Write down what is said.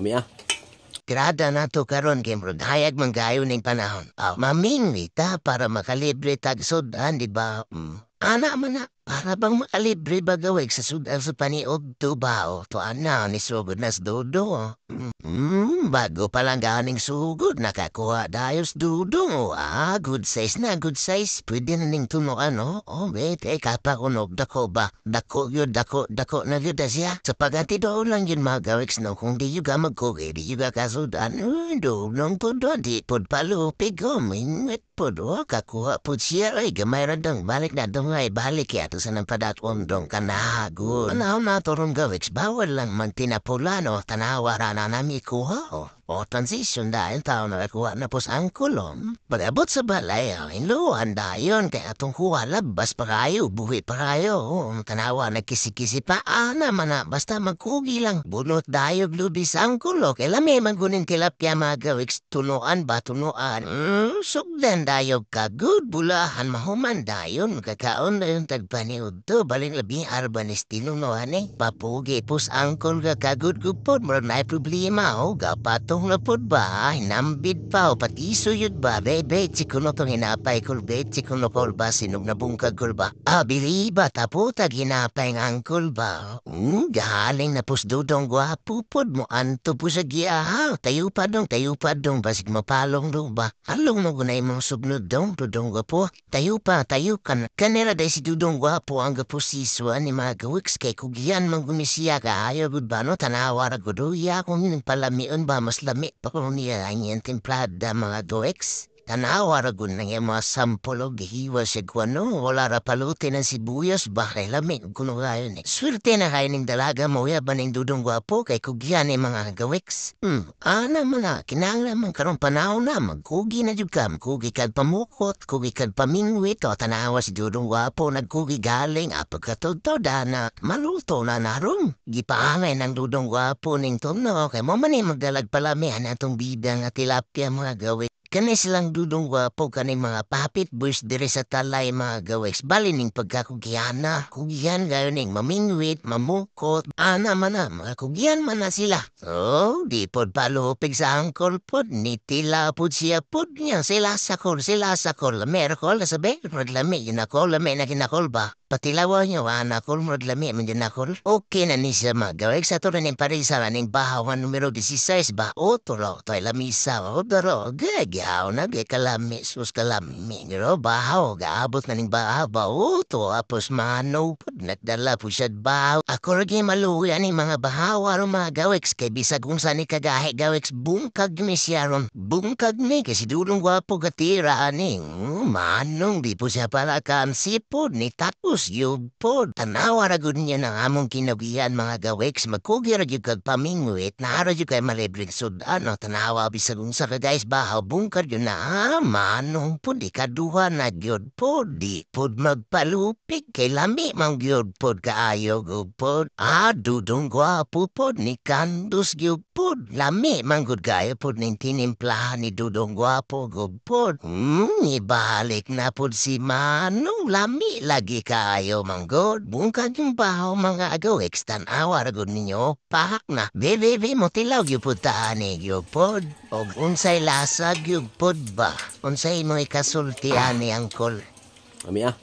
Kami ah. Tirada na to karon kay bro, hayag man gayo ning panahon. Mamingwi ta para makalibre tag sudan, di ba? Ana man na, para bang makalibre ba gawig sa sudan sa paniog to ba o? To ana ni sugod nas dodo. Bago pa lang ganing sugod, nakakuha dayos dudong o. Good size na, good size. Pwede na ning tunuan o. Wait, kapakunog dako ba? Dako yun, dako na yun da siya. Sa pagati doon lang yun mga gawiks no. Kung di yuga magkugi, di yuga kasudan. Doon lang po doon, di po palupig o. Minwit po doon, kakuha po siya. Ay, gamay radang, balik na doon ay balik yato sa nang padatwong ka na. Good. Ano na turong gawiks, bawal lang magtinapula no. Tanawara na nami kuha o. O transition dahil tao na kuha na po sa angkulom. Pag-abot sa balay, inluhan dayon kaya atong kuha labas pa kayo, buhi pa kayo. Tanawa nagkisi-kisi pa, naman na, basta magkugi lang. Bunot dayog lubi sa angkulo, kaya may magunin tilapia mga gawiks, tunuan ba tunuan? Sugdan dayog ka, good bulahan mahuman dayon, kakaon na yung tagpaniod to, baling labi arbanis tinunuan papugi pus angkol ka kagud gupod, maroon na problema gapato na pod ba? Hinambid pa o pati suyod ba? Bebe, chikuno tong hinapay kulbe, chikuno kol ba? Sinog na bungkag kol ba? Bili ba? Taputag hinapay ng angkol ba? Galing na pusdudong gwapo pod mo anto po sa giyahaw. Tayo pa dong, basig mapalong dong ba? Halong mo gunay mong subnod dong, dudong gwapo. Tayo kan. Kanila day si dudong gwapo ang gapo siswa ni mga gawiks kay kugian manggumisiya ka ayaw gud ba no? Tanawara guduya kung yung palamion ba mas lami pa kung niya ang yung templada mga gawiks. Tanawara gud na yung mga sampolo gihiwa siya kwano. Wala ra palutin ng sibuyas ba kay lami kuno gayon Swerte na kayo ning dalaga mo ya ba ning dudong gwapo kay kugian mga gawiks. Ana man na kinanglan man karon panahon na magkugi na jud ka. Kugi kad pamukot, kugi kad pamingwit o tanawa si dudong gwapo nagkugi galing pagkatudto na maluto na naron. Gipaangay ng dudong gwapo ning tuno kay mo man magdalag palamihan atong bida nga tilapia mga gawiks. Kani silang dudong gwapo kani mga papit boys dire sa talay mga gawiks. Bali ning pagkakugian na. Kugian gayon ning mamingwit, mamukot. Ana man na, mga kugian man na sila. Di pod palupig sa angkol pod. Ni tila pod siya pod niya. Sila sakol. Merkol, sabi, lami, yun ako, lami na kinakol ba? Patilawa niyo, anakol, lami, man akol. Okay na ni siya mga gawiks. Sa to rin yung parisa ning bahawan numero 16 ba? Turo, to'y lamisa. Daro, gagaw na, kalami, sus kalami. Pero bahaw, gaabot na ning bahaw ba? To, apos mano po, nagdala po siya bahaw. Ako rin maluya ni mga bahaw, mga gawiks. Kay bisag kung saan ni kagahe gawiks, bungkag ni siya ron. Bungkag ni, kasi dulong gwapo katira aning. Manong, di po siya pala kansipod ni tapos yugpod. Tanawa ragod niya ng among kinabihan mga gawiks. Magkugi ragod kag pamingwit, naharad yung kay malibring sudan. Tanawa bisag kung sa kagais bahaw, bungkag yun na manong po, di kaduha na gyud po. Di po magpalupig, kay lami mang gyud po kaayo gugpod. Dudong gwapo po ni Kandus gyud po. Lami mang gud kayo po ning tinimplahan ni dudong gwapo gugpod. Ibalik na po si Manong. Lami lagi kayo manggod. Bungkag yung bahaw mga agawiks. Tanawa ragod ninyo. Pahak na. Bebe mo tilaw gyud po taani gyud po. O unsay lasa gyud po ba? Unsay mo ikasulti ani angkol? Kami ah.